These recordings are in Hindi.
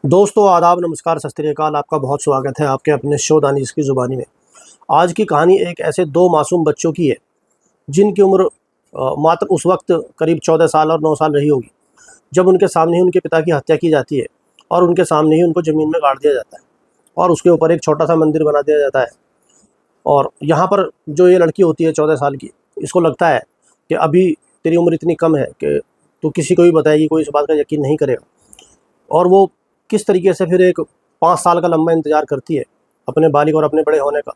दोस्तों आदाब नमस्कार सत श्री अकाल। आपका बहुत स्वागत है आपके अपने शो दानिश की ज़ुबानी में। आज की कहानी एक ऐसे दो मासूम बच्चों की है जिनकी उम्र मात्र उस वक्त करीब 14 साल और 9 साल रही होगी जब उनके सामने ही उनके पिता की हत्या की जाती है और उनके सामने ही उनको ज़मीन में गाड़ दिया जाता है और उसके ऊपर एक छोटा सा मंदिर बना दिया जाता है। और यहाँ पर जो ये लड़की होती है 14 साल की, इसको लगता है कि अभी तेरी उम्र इतनी कम है कि तू किसी को भी बताएगी, कोई इस बात का यकीन नहीं करेगा। और वो किस तरीके से फिर एक 5 साल का लंबा इंतज़ार करती है अपने बालिग और अपने बड़े होने का,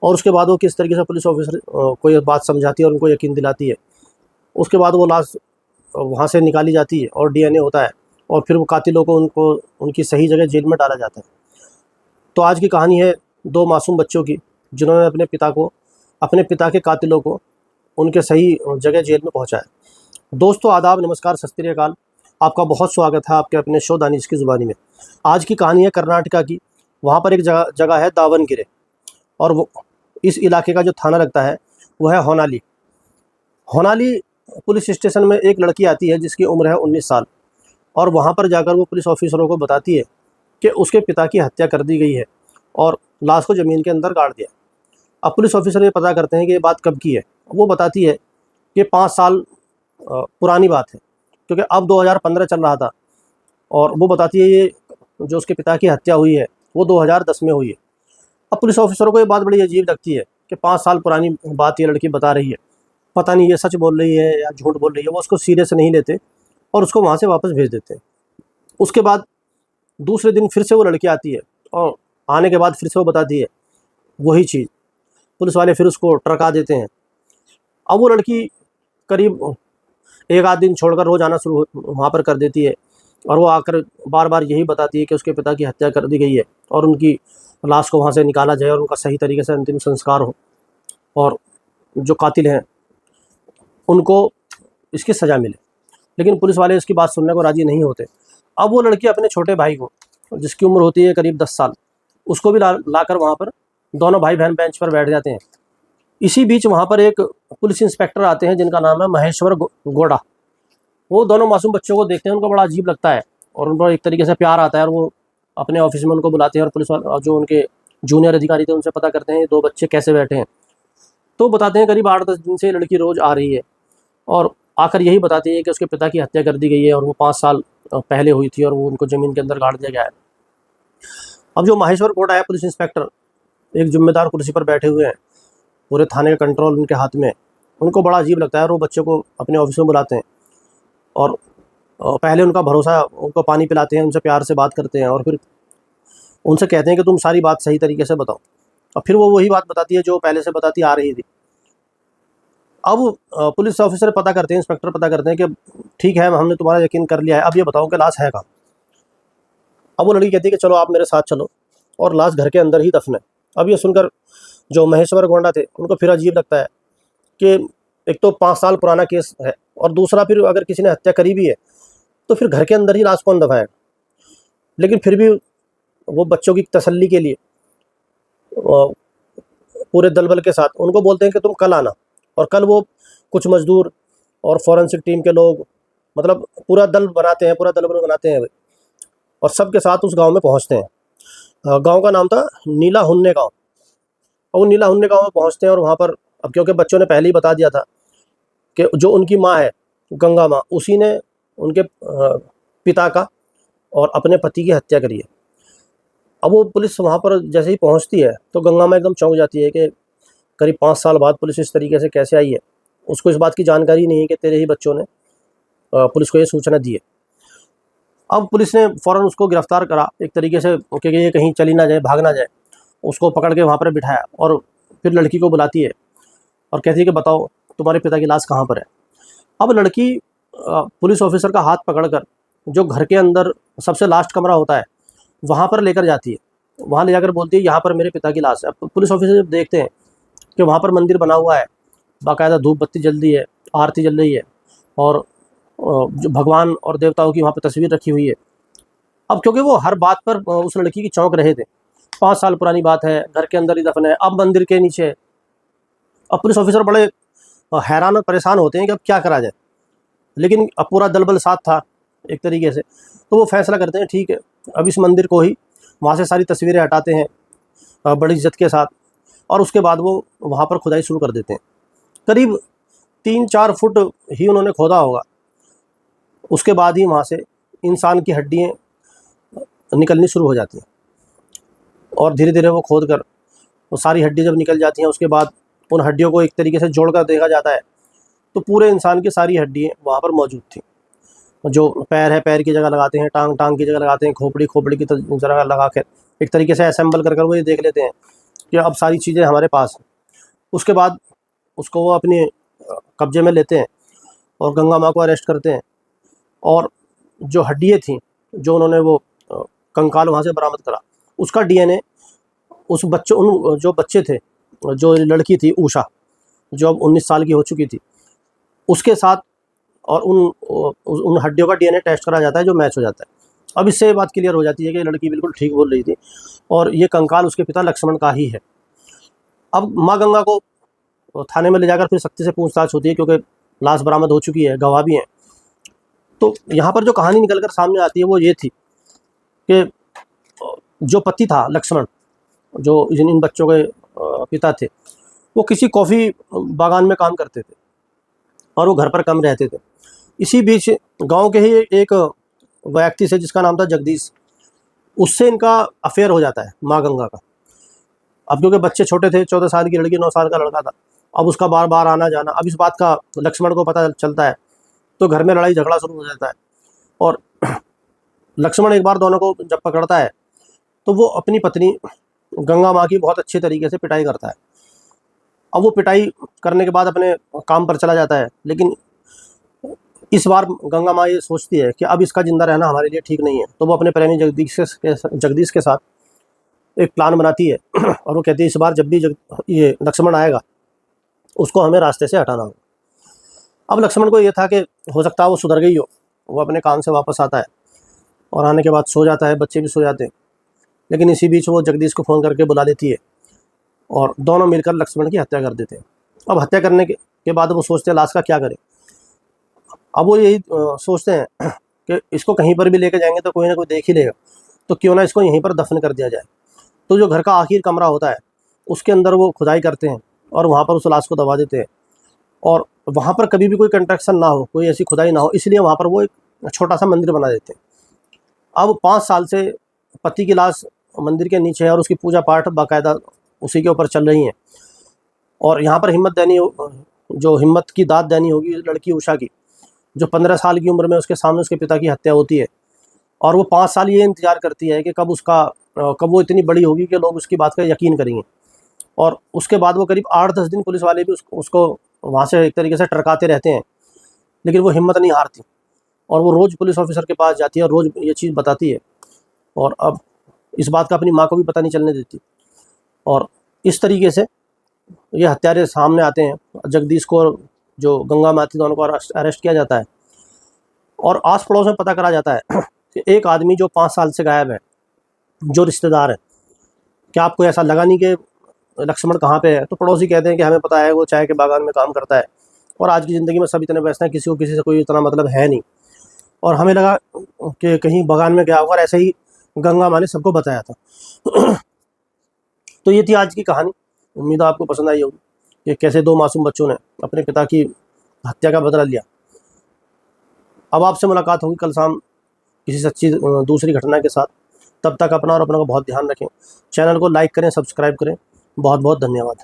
और उसके बाद वो किस तरीके से पुलिस ऑफिसर को ये बात समझाती है और उनको यकीन दिलाती है। उसके बाद वो लाश वहाँ से निकाली जाती है और डीएनए होता है और फिर वो कातिलों को उनको उनकी सही जगह जेल में डाला जाता है। तो आज की कहानी है दो मासूम बच्चों की जिन्होंने अपने पिता के कातिलों को उनके सही जगह जेल में पहुँचाया। दोस्तों आदाब नमस्कार सत श्री अकाल। आपका बहुत स्वागत है आपके अपने शो दानिश की ज़ुबानी में। आज की कहानी है कर्नाटका की। वहाँ पर एक जगह है दावनगिरे, और वो इस इलाके का जो थाना लगता है वो है होनाली। होनाली पुलिस स्टेशन में एक लड़की आती है जिसकी उम्र है 19 साल, और वहाँ पर जाकर वो पुलिस ऑफिसरों को बताती है कि उसके पिता की हत्या कर दी गई है और लाश को ज़मीन के अंदर गाड़ दिया। अब पुलिस ऑफिसर ये पता करते हैं कि ये बात कब की है। वो बताती है कि 5 साल पुरानी बात है, क्योंकि अब 2015 चल रहा था, और वो बताती है ये जो उसके पिता की हत्या हुई है वो 2010 में हुई है। अब पुलिस ऑफिसरों को ये बात बड़ी अजीब लगती है कि 5 साल पुरानी बात ये लड़की बता रही है, पता नहीं ये सच बोल रही है या झूठ बोल रही है। वो उसको सीरियस नहीं लेते और उसको वहाँ से वापस भेज देते हैं। उसके बाद दूसरे दिन फिर से वो लड़की आती है, और आने के बाद फिर से वो बताती है वही चीज़। पुलिस वाले फिर उसको ट्रका देते हैं। अब वो लड़की करीब एक आध दिन छोड़कर रोज़ आना शुरू वहाँ पर कर देती है, और वो आकर बार बार यही बताती है कि उसके पिता की हत्या कर दी गई है और उनकी लाश को वहाँ से निकाला जाए और उनका सही तरीके से अंतिम संस्कार हो, और जो कातिल हैं उनको इसकी सज़ा मिले। लेकिन पुलिस वाले इसकी बात सुनने को राज़ी नहीं होते। अब वो लड़की अपने छोटे भाई को, जिसकी उम्र होती है करीब 10 साल, उसको भी लाकर वहाँ पर दोनों भाई बहन बेंच पर बैठ जाते हैं। इसी बीच वहाँ पर एक पुलिस इंस्पेक्टर आते हैं जिनका नाम है महेश्वर गोड़ा। वो दोनों मासूम बच्चों को देखते हैं, उनको बड़ा अजीब लगता है और उनको एक तरीके से प्यार आता है, और वो अपने ऑफिस में उनको बुलाते हैं और पुलिस वाले जो उनके जूनियर अधिकारी थे उनसे पता करते हैं ये दो बच्चे कैसे बैठे हैं। तो बताते हैं करीब 8-10 दिन से लड़की रोज़ आ रही है और आकर यही बताती है कि उसके पिता की हत्या कर दी गई है और वो 5 साल पहले हुई थी और वो उनको ज़मीन के अंदर गाड़ दिया गया है। अब जो माहेश्वर कोटा है पुलिस इंस्पेक्टर, एक जिम्मेदार कुर्सी पर बैठे हुए हैं, पूरे थाने का कंट्रोल उनके हाथ में। उनको बड़ा अजीब लगता है और वो बच्चों को अपने ऑफिस में बुलाते हैं और पहले उनका भरोसा, उनको पानी पिलाते हैं, उनसे प्यार से बात करते हैं और फिर उनसे कहते हैं कि तुम सारी बात सही तरीके से बताओ। और फिर वो वही बात बताती है जो पहले से बताती आ रही थी। अब पुलिस ऑफिसर पता करते हैं, इंस्पेक्टर पता करते हैं कि ठीक है, हमने तुम्हारा यकीन कर लिया है, अब ये बताओ कि लाश है कहाँ। अब वो लड़की कहती है कि चलो आप मेरे साथ चलो, और लाश घर के अंदर ही दफन है। अब ये सुनकर जो महेश्वर गोंडा थे उनको फिर अजीब लगता है कि एक तो 5 साल पुराना केस है, और दूसरा फिर अगर किसी ने हत्या करी भी है तो फिर घर के अंदर ही लाश कौन दफाएगा। लेकिन फिर भी वो बच्चों की तसल्ली के लिए पूरे दलबल के साथ उनको बोलते हैं कि तुम कल आना। और कल वो कुछ मजदूर और फॉरेंसिक टीम के लोग, मतलब पूरा दल बनाते हैं, पूरा दलबल बनाते हैं और सबके साथ उस गांव में पहुंचते हैं। गांव का नाम था नीला हुन्ने गांव। और वो नीला हुन्ने गांव में पहुंचते हैं और वहाँ पर, अब क्योंकि बच्चों ने पहले ही बता दिया था कि जो उनकी माँ है गंगा माँ, उसी ने उनके पिता का और अपने पति की हत्या करी है। अब वो पुलिस वहाँ पर जैसे ही पहुँचती है तो गंगा माँ एकदम चौंक जाती है कि करीब 5 साल बाद पुलिस इस तरीके से कैसे आई है। उसको इस बात की जानकारी नहीं है कि तेरे ही बच्चों ने पुलिस को ये सूचना दी है। अब पुलिस ने फ़ौरन उसको गिरफ्तार करा एक तरीके से, क्योंकि ये कहीं चली ना जाए, भाग ना जाए। उसको पकड़ के वहाँ पर बिठाया और फिर लड़की को बुलाती है और कहती है कि बताओ तुम्हारे पिता की लाश कहाँ पर है। अब लड़की पुलिस ऑफिसर का हाथ पकड़कर जो घर के अंदर सबसे लास्ट कमरा होता है वहाँ पर लेकर जाती है। वहाँ ले जाकर बोलती है यहाँ पर मेरे पिता की लाश है। अब पुलिस ऑफिसर जब देखते हैं कि वहाँ पर मंदिर बना हुआ है, बाकायदा धूप बत्ती जल रही है, आरती जल रही है, और जो भगवान और देवताओं की वहाँ पर तस्वीर रखी हुई है। अब क्योंकि वो हर बात पर उस लड़की की चौंक रहे थे, 5 साल पुरानी बात है, घर के अंदर ही दफन है, अब मंदिर के नीचे। अब पुलिस ऑफिसर बड़े हैरान और परेशान होते हैं कि अब क्या करा जाए। लेकिन अब पूरा दलबल साथ था, एक तरीके से। तो वो फैसला करते हैं ठीक है अब इस मंदिर को ही, वहाँ से सारी तस्वीरें हटाते हैं बड़ी इज्जत के साथ, और उसके बाद वो वहाँ पर खुदाई शुरू कर देते हैं। करीब 3-4 फुट ही उन्होंने खोदा होगा, उसके बाद ही वहाँ से इंसान की हड्डियाँ निकलनी शुरू हो जाती हैं। और धीरे धीरे वो खोद कर वो सारी हड्डी जब निकल जाती हैं, उसके बाद उन हड्डियों को एक तरीके से जोड़कर देखा जाता है तो पूरे इंसान की सारी हड्डियाँ वहाँ पर मौजूद थी। जो पैर है पैर की जगह लगाते हैं, टांग टांग की जगह लगाते हैं, खोपड़ी खोपड़ी की जगह लगा कर एक तरीके से असेंबल कर वो ये देख लेते हैं कि अब सारी चीज़ें हमारे पास हैं। उसके बाद उसको वो अपने कब्जे में लेते हैं और गंगा माँ को अरेस्ट करते हैं, और जो हड्डियाँ थीं जो उन्होंने वो कंकाल वहाँ से बरामद करा, उसका डीएनए उस बच्चों उन जो बच्चे थे, जो लड़की थी उषा जो अब 19 साल की हो चुकी थी, उसके साथ और उन हड्डियों का डीएनए टेस्ट करा जाता है जो मैच हो जाता है। अब इससे ये बात क्लियर हो जाती है कि लड़की बिल्कुल ठीक बोल रही थी और ये कंकाल उसके पिता लक्ष्मण का ही है। अब माँ गंगा को थाने में ले जाकर फिर सख्ती से पूछताछ होती है क्योंकि लाश बरामद हो चुकी है, गवाह भी हैं। तो यहाँ पर जो कहानी निकल कर सामने आती है वो ये थी कि जो पति था लक्ष्मण, जो इन बच्चों के पिता थे, वो किसी कॉफ़ी बागान में काम करते थे और वो घर पर कम रहते थे। इसी बीच गांव के ही एक व्यक्ति से जिसका नाम था जगदीश, उससे इनका अफेयर हो जाता है माँ गंगा का। अब क्योंकि बच्चे छोटे थे, 14 साल की लड़की 9 साल का लड़का था, अब उसका बार बार आना जाना, अब इस बात का लक्ष्मण को पता चलता है तो घर में लड़ाई झगड़ा शुरू हो जाता है। और लक्ष्मण एक बार दोनों को जब पकड़ता है तो वो अपनी पत्नी गंगा माँ की बहुत अच्छे तरीके से पिटाई करता है। अब वो पिटाई करने के बाद अपने काम पर चला जाता है, लेकिन इस बार गंगा माँ ये सोचती है कि अब इसका ज़िंदा रहना हमारे लिए ठीक नहीं है, तो वो अपने प्रेमी जगदीश के साथ एक प्लान बनाती है और वो कहती है इस बार जब भी ये लक्ष्मण आएगा उसको हमें रास्ते से हटाना होगा। अब लक्ष्मण को ये था कि हो सकता है वो सुधर गई हो, वो अपने काम से वापस आता है और आने के बाद सो जाता है, बच्चे भी सो जाते हैं। लेकिन इसी बीच वो जगदीश को फ़ोन करके बुला लेती है और दोनों मिलकर लक्ष्मण की हत्या कर देते हैं। अब हत्या करने के बाद वो सोचते हैं लाश का क्या करें। अब वो यही सोचते हैं कि इसको कहीं पर भी लेके जाएंगे तो कोई ना कोई देख ही लेगा, तो क्यों ना इसको यहीं पर दफन कर दिया जाए। तो जो घर का आखिर कमरा होता है उसके अंदर वो खुदाई करते हैं और वहाँ पर उस लाश को दबा देते हैं, और वहाँ पर कभी भी कोई कंस्ट्रक्शन ना हो, कोई ऐसी खुदाई ना हो, इसलिए वहाँ पर वो एक छोटा सा मंदिर बना देते हैं। अब 5 साल से पति की लाश मंदिर के नीचे है और उसकी पूजा पाठ बाकायदा उसी के ऊपर चल रही हैं। और यहाँ पर जो हिम्मत की दाद देनी होगी लड़की उषा की, जो 15 साल की उम्र में उसके सामने उसके पिता की हत्या होती है, और वो 5 साल ये इंतज़ार करती है कि कब वो इतनी बड़ी होगी कि लोग उसकी बात का यकीन करेंगे। और उसके बाद वो करीब 8-10 दिन पुलिस वाले भी उसको वहाँ से एक तरीके से टरकाते रहते हैं, लेकिन वो हिम्मत नहीं हारती और वो रोज़ पुलिस ऑफिसर के पास जाती है और रोज़ ये चीज़ बताती है, और अब इस बात का अपनी माँ को भी पता नहीं चलने देती। और इस तरीके से ये हत्यारे सामने आते हैं। जगदीश को और जो गंगा माती दोनों को अरेस्ट किया जाता है और आस पड़ोस में पता करा जाता है कि एक आदमी जो 5 साल से गायब है, जो रिश्तेदार है, क्या आपको ऐसा लगा नहीं कि लक्ष्मण कहाँ पे है? तो पड़ोसी कहते हैं कि हमें पता है वो चाय के बागान में काम करता है और आज की ज़िंदगी में सब इतने व्यस्त हैं, किसी को किसी से कोई इतना मतलब है नहीं, और हमें लगा कि कहीं बागान में गया होगा, और ऐसे ही गंगा माँ ने सबको बताया था। तो ये थी आज की कहानी। उम्मीद है आपको पसंद आई होगी कि कैसे 2 मासूम बच्चों ने अपने पिता की हत्या का बदला लिया। अब आपसे मुलाकात होगी कल शाम किसी सच्ची दूसरी घटना के साथ। तब तक अपना और अपना का बहुत ध्यान रखें। चैनल को लाइक करें, सब्सक्राइब करें। बहुत बहुत धन्यवाद।